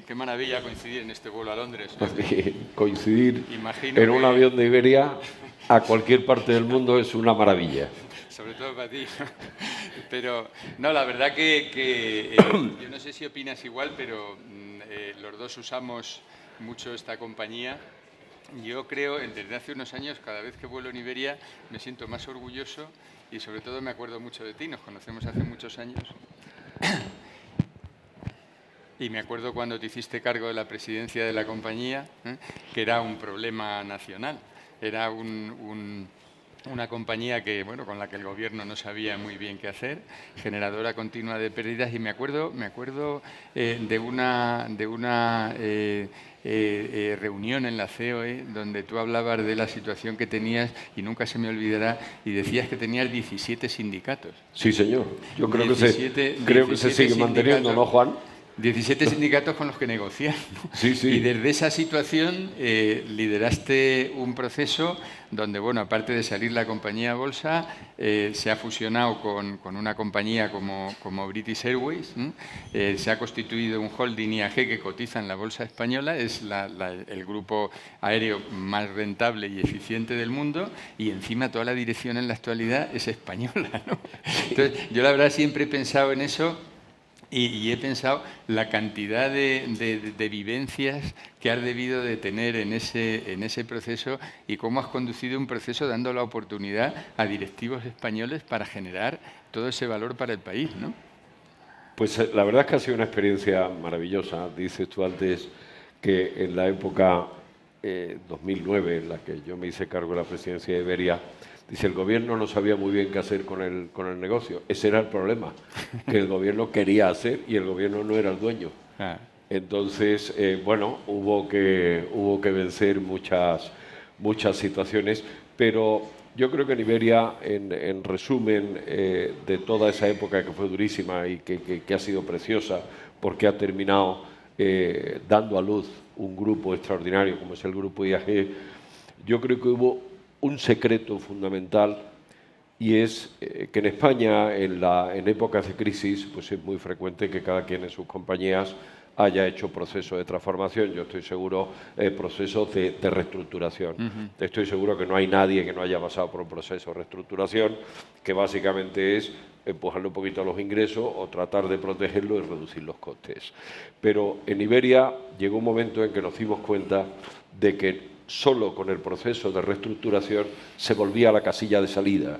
qué maravilla coincidir en este vuelo a Londres. Coincidir Imagino en un avión de Iberia a cualquier parte del mundo es una maravilla. Sobre todo para ti. Pero, no, la verdad que yo no sé si opinas igual, pero los dos usamos mucho esta compañía. Yo creo, desde hace unos años, cada vez que vuelo en Iberia, me siento más orgulloso y sobre todo me acuerdo mucho de ti. Nos conocemos hace muchos años. Y me acuerdo cuando te hiciste cargo de la presidencia de la compañía, que era un problema nacional. Era una compañía que, bueno, con la que el gobierno no sabía muy bien qué hacer, generadora continua de pérdidas. Y me acuerdo de una reunión en la COE donde tú hablabas de la situación que tenías y nunca se me olvidará, y decías que tenías 17 sindicatos. Sí, señor. Yo creo que se sigue manteniendo, ¿no, Juan? 17 sindicatos con los que negociar, ¿no? Sí, sí. Y desde esa situación lideraste un proceso donde, bueno, aparte de salir la compañía a bolsa, se ha fusionado con una compañía como British Airways, se ha constituido un holding IAG que cotiza en la bolsa española, es el grupo aéreo más rentable y eficiente del mundo, y encima toda la dirección en la actualidad es española, ¿no? Entonces, yo la verdad siempre he pensado en eso. Y he pensado la cantidad de vivencias que has debido de tener en ese proceso y cómo has conducido un proceso dando la oportunidad a directivos españoles para generar todo ese valor para el país, ¿no? Pues la verdad es que ha sido una experiencia maravillosa. Dices tú antes que en la época 2009, en la que yo me hice cargo de la presidencia de Iberia, dice, el gobierno no sabía muy bien qué hacer con el negocio. Ese era el problema, que el gobierno quería hacer y el gobierno no era el dueño. Entonces, bueno, hubo que vencer muchas situaciones, pero yo creo que en Iberia, en resumen de toda esa época que fue durísima y que ha sido preciosa, porque ha terminado dando a luz un grupo extraordinario como es el grupo IAG, yo creo que hubo un secreto fundamental, y es que en España, en épocas de crisis, pues es muy frecuente que cada quien en sus compañías haya hecho procesos de transformación. Yo estoy seguro, procesos de reestructuración. Estoy seguro que no hay nadie que no haya pasado por un proceso de reestructuración, que básicamente es empujarle un poquito a los ingresos o tratar de protegerlo y reducir los costes. Pero en Iberia llegó un momento en que nos dimos cuenta de que solo con el proceso de reestructuración se volvía a la casilla de salida,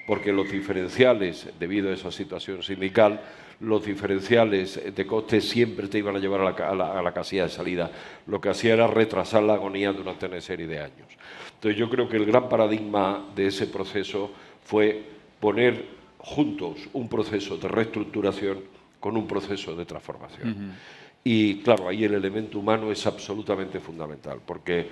porque los diferenciales, debido a esa situación sindical, los diferenciales de costes siempre te iban a llevar a la casilla de salida. Lo que hacía era retrasar la agonía durante una serie de años. Entonces yo creo que el gran paradigma de ese proceso fue poner juntos un proceso de reestructuración con un proceso de transformación. Y claro, ahí el elemento humano es absolutamente fundamental, porque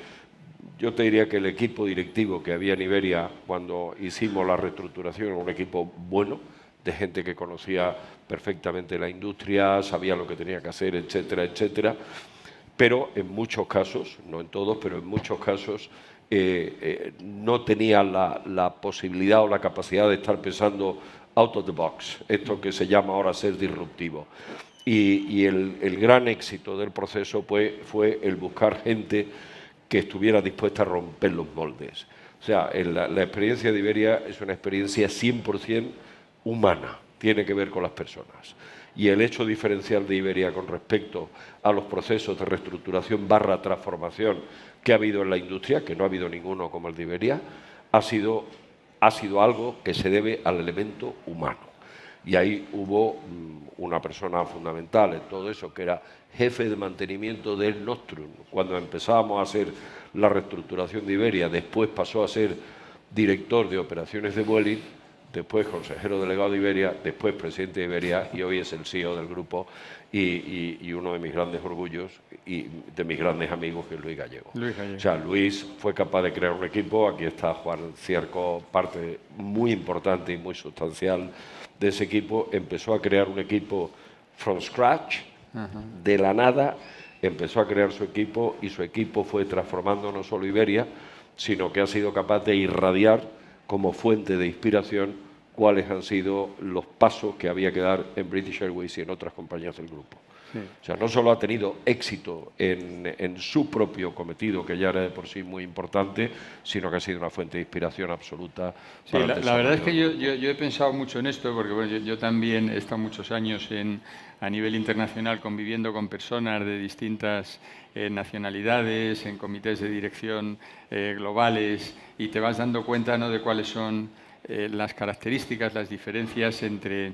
yo te diría que el equipo directivo que había en Iberia cuando hicimos la reestructuración era un equipo bueno, de gente que conocía perfectamente la industria, sabía lo que tenía que hacer, etcétera, etcétera. Pero en muchos casos, no en todos, pero en muchos casos no tenía la posibilidad o la capacidad de estar pensando out of the box, esto que se llama ahora ser disruptivo. Y el gran éxito del proceso fue el buscar gente que estuviera dispuesta a romper los moldes. O sea, la experiencia de Iberia es una experiencia 100% humana, tiene que ver con las personas. Y el hecho diferencial de Iberia con respecto a los procesos de reestructuración / transformación que ha habido en la industria, que no ha habido ninguno como el de Iberia, ha sido algo que se debe al elemento humano. Y ahí hubo una persona fundamental en todo eso, que era jefe de mantenimiento del Nostrum. Cuando empezábamos a hacer la reestructuración de Iberia, después pasó a ser director de operaciones de Vueling, después consejero delegado de Iberia, después presidente de Iberia, y hoy es el CEO del grupo y uno de mis grandes orgullos y de mis grandes amigos, que es Luis Gallego. O sea, Luis fue capaz de crear un equipo. Aquí está Juan Cierco, parte muy importante y muy sustancial de ese equipo. Empezó a crear un equipo from scratch, de la nada, empezó a crear su equipo, y su equipo fue transformando no solo Iberia, sino que ha sido capaz de irradiar como fuente de inspiración cuáles han sido los pasos que había que dar en British Airways y en otras compañías del grupo. Sí. O sea, no solo ha tenido éxito en su propio cometido, que ya era de por sí muy importante, sino que ha sido una fuente de inspiración absoluta para el la verdad es que desarrollo. yo he pensado mucho en esto, porque bueno, yo también he estado muchos años a nivel internacional conviviendo con personas de distintas nacionalidades, en comités de dirección globales, y te vas dando cuenta, ¿no?, de cuáles son las características, las diferencias entre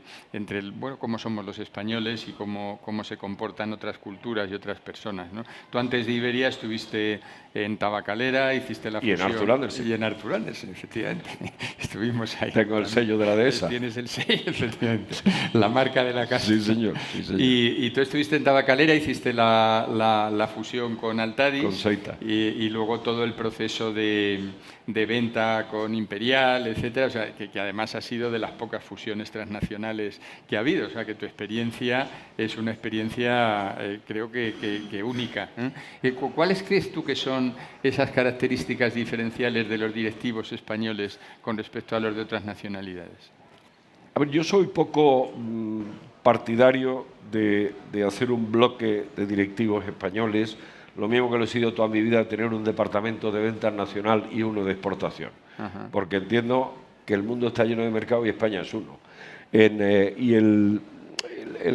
bueno, cómo somos los españoles y cómo se comportan otras culturas y otras personas, ¿no? Tú antes de Iberia estuviste en Tabacalera, hiciste la fusión. Y en Arthur Andersen. Y en Arthur Andersen, efectivamente. Estuvimos ahí. Tengo el sello de la dehesa. Tienes el sello, efectivamente. La marca de la casa. Sí, señor. Sí, señor. Y tú estuviste en Tabacalera, hiciste la fusión con Altadis. Con Seita. Y luego todo el proceso de venta con Imperial, etcétera. O sea, que además ha sido de las pocas fusiones transnacionales que ha habido. O sea, que tu experiencia es una experiencia, creo que única, ¿eh? ¿Cuáles crees tú que son esas características diferenciales de los directivos españoles con respecto a los de otras nacionalidades? A ver, yo soy poco partidario de hacer un bloque de directivos españoles, lo mismo que lo he sido toda mi vida, tener un departamento de ventas nacional y uno de exportación. Ajá. Porque entiendo que el mundo está lleno de mercado y España es uno. Y el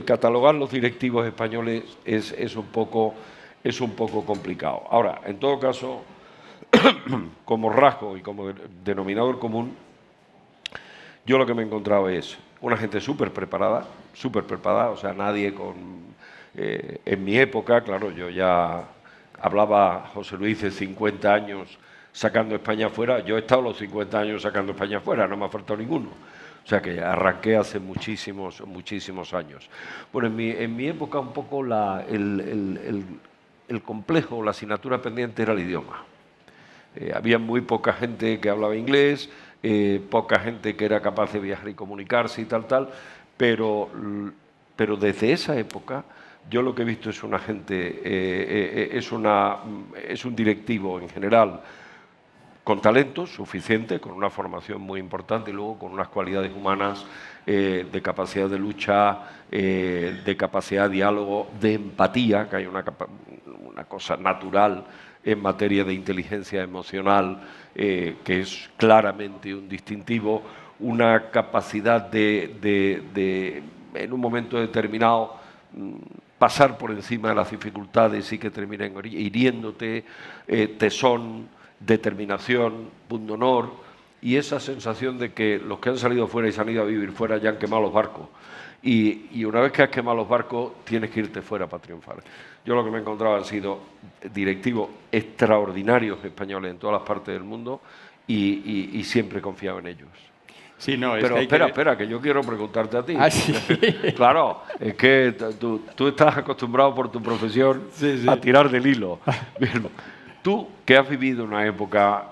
catalogar los directivos españoles es un poco complicado. Ahora, en todo caso, como rasgo y como denominador común, yo lo que me he encontrado es una gente súper preparada, o sea, nadie con... en mi época, claro, yo ya hablaba, José Luis, de 50 años sacando España afuera. Yo he estado los 50 años sacando España afuera, no me ha faltado ninguno. O sea que arranqué hace muchísimos años. Bueno, en mi época un poco el complejo, la asignatura pendiente era el idioma. Había muy poca gente que hablaba inglés, poca gente que era capaz de viajar y comunicarse y tal, pero desde esa época yo lo que he visto es una gente, es un directivo en general con talento suficiente, con una formación muy importante y luego con unas cualidades humanas de capacidad de lucha, de capacidad de diálogo, de empatía, que hay una cosa natural en materia de inteligencia emocional, que es claramente un distintivo, una capacidad de en un momento determinado, pasar por encima de las dificultades y que terminen hiriéndote, tesón, determinación, pundonor, y esa sensación de que los que han salido fuera y se han ido a vivir fuera ya han quemado los barcos. Y una vez que has quemado los barcos, tienes que irte fuera para triunfar. Yo lo que me he encontrado han sido directivos extraordinarios españoles en todas las partes del mundo y siempre he confiado en ellos. Sí, no, pero es espera, que yo quiero preguntarte a ti. ¿Ah, sí? Claro, es que tú estás acostumbrado por tu profesión a tirar del hilo. Tú, que has vivido una época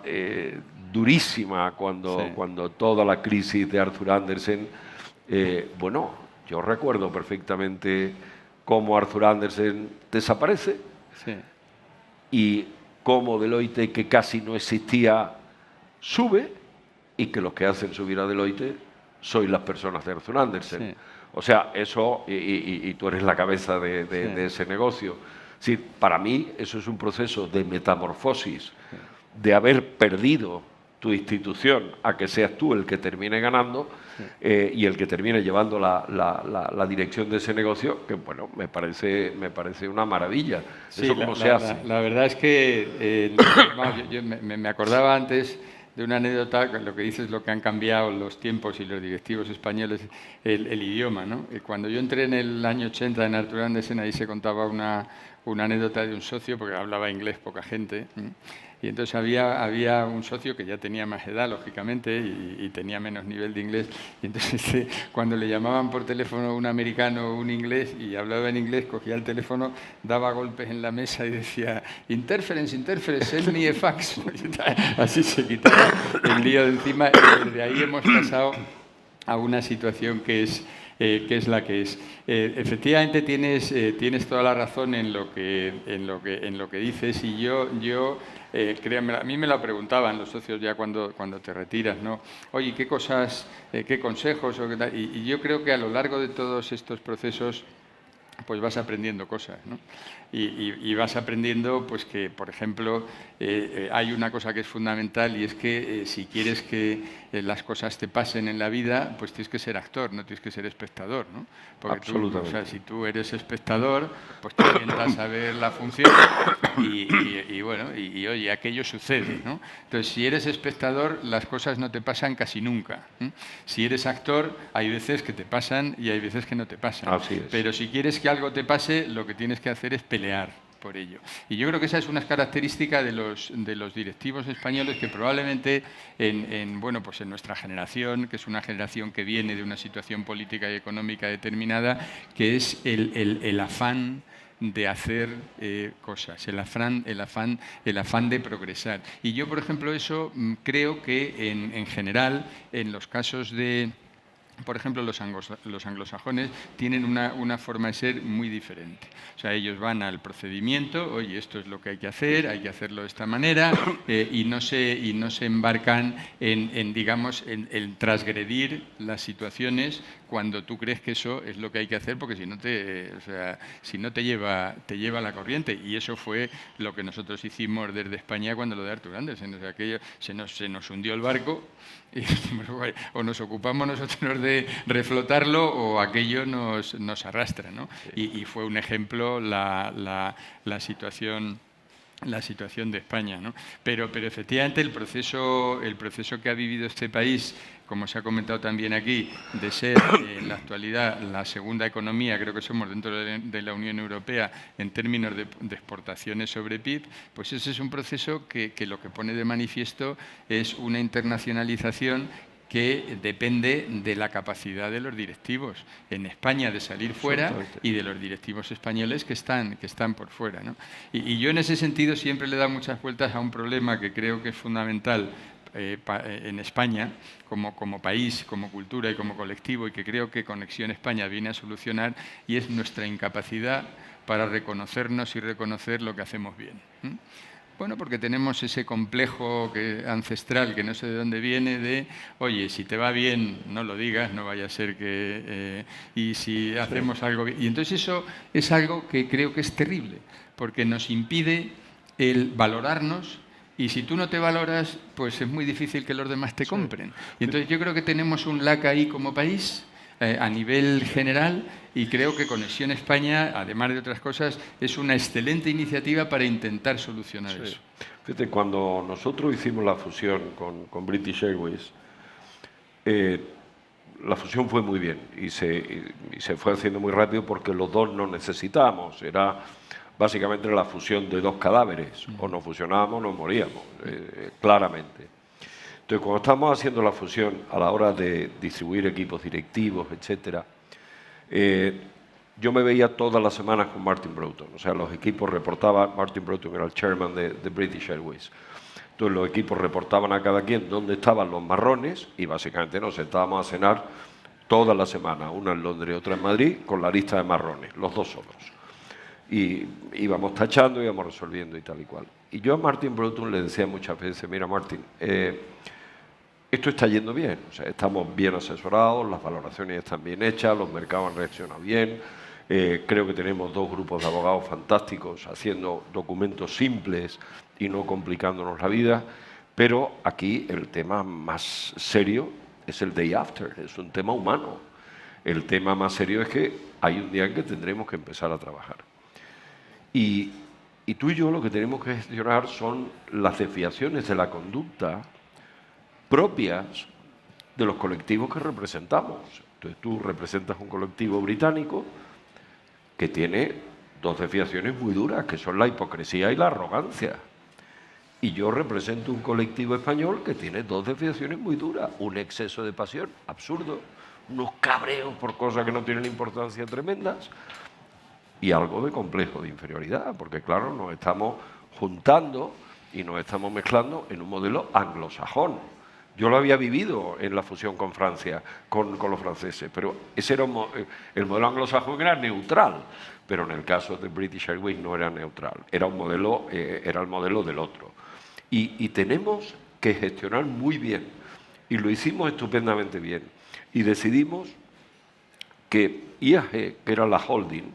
durísima cuando toda la crisis de Arthur Andersen, bueno, yo recuerdo perfectamente cómo Arthur Andersen desaparece y cómo Deloitte, que casi no existía, sube, y que los que hacen subir a Deloitte sois las personas de Arthur Andersen. Sí. O sea, eso, y tú eres la cabeza de ese negocio. Sí, para mí eso es un proceso de metamorfosis, de haber perdido tu institución a que seas tú el que termine ganando y el que termine llevando la dirección de ese negocio, que bueno, me parece una maravilla. Sí, ¿Eso cómo se hace? La verdad es que yo me acordaba antes de una anécdota, lo que dices, lo que han cambiado los tiempos y los directivos españoles, el idioma, ¿no? Cuando yo entré en el año 80 en Arthur Andersen, ahí se contaba una anécdota de un socio, porque hablaba inglés poca gente, y entonces había un socio que ya tenía más edad, lógicamente, y tenía menos nivel de inglés, y entonces cuando le llamaban por teléfono un americano o un inglés, y hablaba en inglés, cogía el teléfono, daba golpes en la mesa y decía, interference, send me a fax. Así se quitaba el lío de encima, y desde ahí hemos pasado a una situación que es la que es. Efectivamente tienes toda la razón en lo que dices, y yo créanme, a mí me lo preguntaban los socios ya cuando te retiras, ¿no? Oye, ¿qué cosas, qué consejos? Y yo creo que a lo largo de todos estos procesos pues vas aprendiendo cosas, ¿no? Y vas aprendiendo, pues que, por ejemplo, hay una cosa que es fundamental y es que si quieres que las cosas te pasen en la vida, pues tienes que ser actor, no tienes que ser espectador, ¿no? Porque tú, o sea, si tú eres espectador, pues te orientas a ver la función y bueno, y oye, aquello sucede, ¿no? Entonces, si eres espectador, las cosas no te pasan casi nunca, ¿eh? Si eres actor, hay veces que te pasan y hay veces que no te pasan. Así es. Pero si quieres que algo te pase, lo que tienes que hacer es pelear por ello. Y yo creo que esa es una característica de los directivos españoles que probablemente bueno, pues en nuestra generación, que es una generación que viene de una situación política y económica determinada, que es el afán de hacer cosas, el afán de progresar. Y yo, por ejemplo, eso creo que en general, en los casos de... Por ejemplo, los anglosajones tienen una forma de ser muy diferente. O sea, ellos van al procedimiento, oye, esto es lo que hay que hacerlo de esta manera, y no se embarcan digamos, en transgredir las situaciones cuando tú crees que eso es lo que hay que hacer, porque si no te lleva la corriente. Y eso fue lo que nosotros hicimos desde España cuando lo de Artur Andersen. O sea, aquello, se nos hundió el barco y o nos ocupamos nosotros de reflotarlo o aquello nos arrastra, ¿no? Sí. Y fue un ejemplo la situación de España, ¿no? Pero efectivamente el proceso que ha vivido este país, como se ha comentado también aquí, de ser en la actualidad la segunda economía, creo que somos dentro de la Unión Europea en términos de exportaciones sobre PIB, pues ese es un proceso que lo que pone de manifiesto es una internacionalización que depende de la capacidad de los directivos en España de salir fuera y de los directivos españoles que están por fuera, ¿no? Y yo en ese sentido siempre le he dado muchas vueltas a un problema que creo que es fundamental en España como país, como cultura y como colectivo, y que creo que Conexión España viene a solucionar, y es nuestra incapacidad para reconocernos y reconocer lo que hacemos bien, ¿eh? Bueno, porque tenemos ese complejo ancestral, que no sé de dónde viene, de, oye, si te va bien, no lo digas, no vaya a ser que... y si hacemos algo bien... Y entonces eso es algo que creo que es terrible, porque nos impide el valorarnos, y si tú no te valoras, pues es muy difícil que los demás te compren. Y entonces yo creo que tenemos un lack ahí como país, a nivel general, y creo que Conexión España, además de otras cosas, es una excelente iniciativa para intentar solucionar eso. Fíjate, cuando nosotros hicimos la fusión con British Airways, la fusión fue muy bien y se fue haciendo muy rápido porque los dos nos necesitábamos. Era básicamente la fusión de dos cadáveres. O nos fusionábamos o nos moríamos, claramente. Entonces, cuando estábamos haciendo la fusión, a la hora de distribuir equipos directivos, etcétera, yo me veía todas las semanas con Martin Broughton. O sea, los equipos reportaban, Martin Broughton era el chairman de British Airways. Entonces, los equipos reportaban a cada quien dónde estaban los marrones y básicamente nos sentábamos a cenar toda la semana, una en Londres y otra en Madrid, con la lista de marrones, los dos solos. Y íbamos tachando, íbamos resolviendo y tal y cual. Y yo a Martin Broughton le decía muchas veces, mira Martin, esto está yendo bien, o sea, estamos bien asesorados, las valoraciones están bien hechas, los mercados han reaccionado bien, creo que tenemos dos grupos de abogados fantásticos haciendo documentos simples y no complicándonos la vida, pero aquí el tema más serio es el day after, es un tema humano. El tema más serio es que hay un día en que tendremos que empezar a trabajar. Y tú y yo lo que tenemos que gestionar son las desviaciones de la conducta propias de los colectivos que representamos. Entonces tú representas un colectivo británico que tiene dos desviaciones muy duras, que son la hipocresía y la arrogancia. Y yo represento un colectivo español que tiene dos desviaciones muy duras, un exceso de pasión absurdo, unos cabreos por cosas que no tienen importancia tremendas y algo de complejo de inferioridad, porque claro, nos estamos juntando y nos estamos mezclando en un modelo anglosajón. Yo lo había vivido en la fusión con Francia, con los franceses, pero ese era el modelo anglosajón, era neutral, pero en el caso de British Airways no era neutral, era el modelo del otro. Y tenemos que gestionar muy bien, y lo hicimos estupendamente bien, y decidimos que IAG, que era la holding,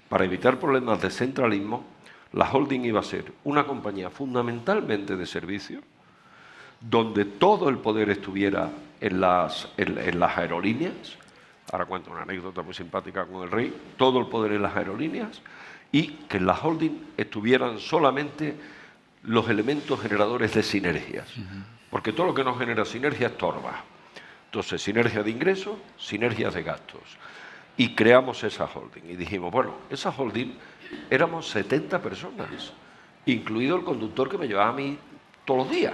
para evitar problemas de centralismo, la holding iba a ser una compañía fundamentalmente de servicios, donde todo el poder estuviera en las aerolíneas. Ahora cuento una anécdota muy simpática con el rey. Todo el poder en las aerolíneas, y que en la holding estuvieran solamente los elementos generadores de sinergias. Porque todo lo que no genera sinergia estorba. Entonces, sinergia de ingresos, sinergias de gastos. Y creamos esa holding. Y dijimos, bueno, esa holding éramos 70 personas, incluido el conductor que me llevaba a mí todos los días.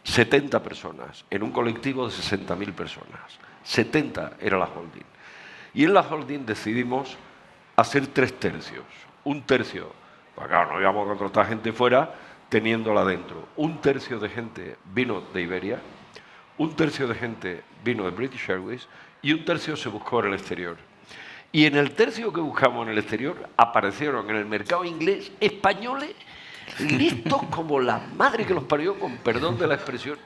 70 personas en un colectivo de 60.000 personas. 70 era la holding. Y en la holding decidimos hacer 3 tercios. Un tercio, pues claro, no íbamos a contratar gente fuera teniéndola dentro. Un tercio de gente vino de Iberia, un tercio de gente vino de British Airways y un tercio se buscó en el exterior. Y en el tercio que buscamos en el exterior aparecieron en el mercado inglés españoles listos como la madre que los parió, con perdón de la expresión,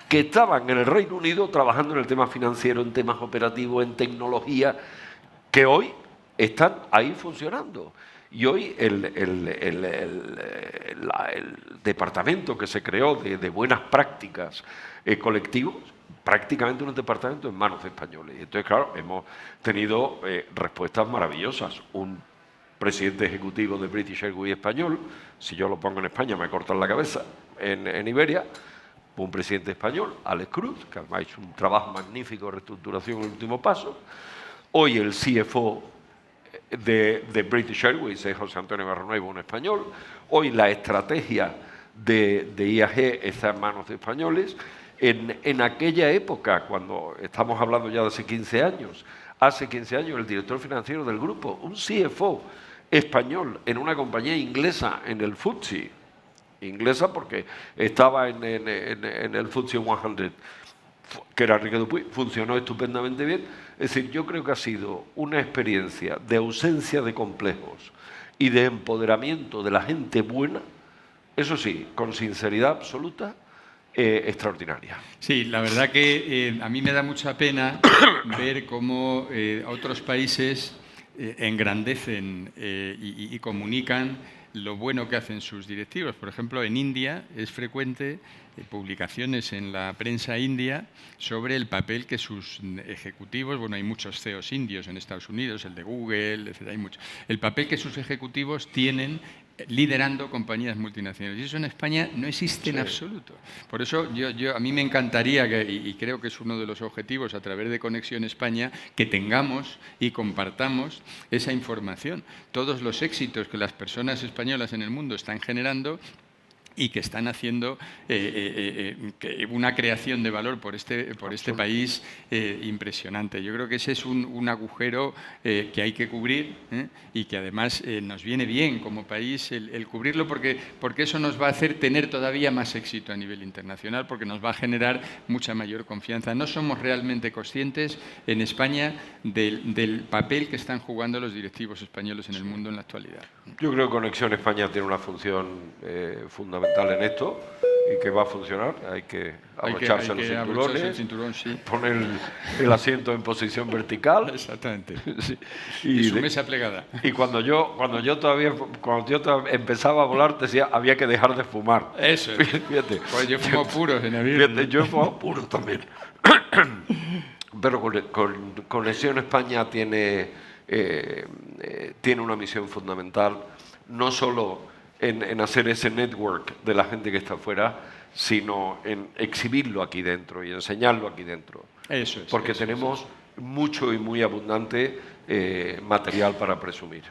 que estaban en el Reino Unido trabajando en el tema financiero, en temas operativos, en tecnología, que hoy están ahí funcionando. Y hoy el departamento que se creó de buenas prácticas colectivos, prácticamente un departamento en manos de españoles. Y entonces, claro, hemos tenido respuestas maravillosas. Un presidente ejecutivo de British Airways español, si yo lo pongo en España me cortan la cabeza, en Iberia, un presidente español, Alex Cruz, que además ha hecho un trabajo magnífico de reestructuración en el último paso. Hoy el CFO de British Airways es José Antonio Barronuevo, un español. Hoy la estrategia de IAG está en manos de españoles. En aquella época, cuando estamos hablando ya de hace 15 años, el director financiero del grupo, un CFO español en una compañía inglesa en el FTSE, inglesa porque estaba en el FTSE 100, que era Enrique Dupuy, funcionó estupendamente bien. Es decir, yo creo que ha sido una experiencia de ausencia de complejos y de empoderamiento de la gente buena, eso sí, con sinceridad absoluta, extraordinaria. Sí, la verdad que a mí me da mucha pena ver cómo otros países engrandecen y comunican lo bueno que hacen sus directivos. Por ejemplo, en India es frecuente publicaciones en la prensa india sobre el papel que sus ejecutivos, bueno, hay muchos CEOs indios en Estados Unidos, el de Google, etc., hay muchos, el papel que sus ejecutivos tienen liderando compañías multinacionales. Y eso en España no existe en absoluto. Por eso a mí me encantaría, y creo que es uno de los objetivos a través de Conexión España, que tengamos y compartamos esa información. Todos los éxitos que las personas españolas en el mundo están generando y que están haciendo una creación de valor por este país impresionante. Yo creo que ese es un agujero que hay que cubrir y que además nos viene bien como país el cubrirlo porque eso nos va a hacer tener todavía más éxito a nivel internacional, porque nos va a generar mucha mayor confianza. No somos realmente conscientes en España del papel que están jugando los directivos españoles en el mundo en la actualidad. Yo creo que Conexión España tiene una función fundamental en esto y que va a funcionar. Hay que abrocharse los cinturones, sí. Poner el asiento en posición vertical. Exactamente. Sí. Y su mesa plegada. Y cuando yo empezaba a volar, decía, había que dejar de fumar. Eso es. Fíjate. Pues yo fumo puros en avión. Fíjate, yo he fumado puros también. Pero Conexión España tiene una misión fundamental, no solo en hacer ese network de la gente que está afuera, sino en exhibirlo aquí dentro y enseñarlo aquí dentro. Eso es. Porque tenemos mucho y muy abundante material para presumir.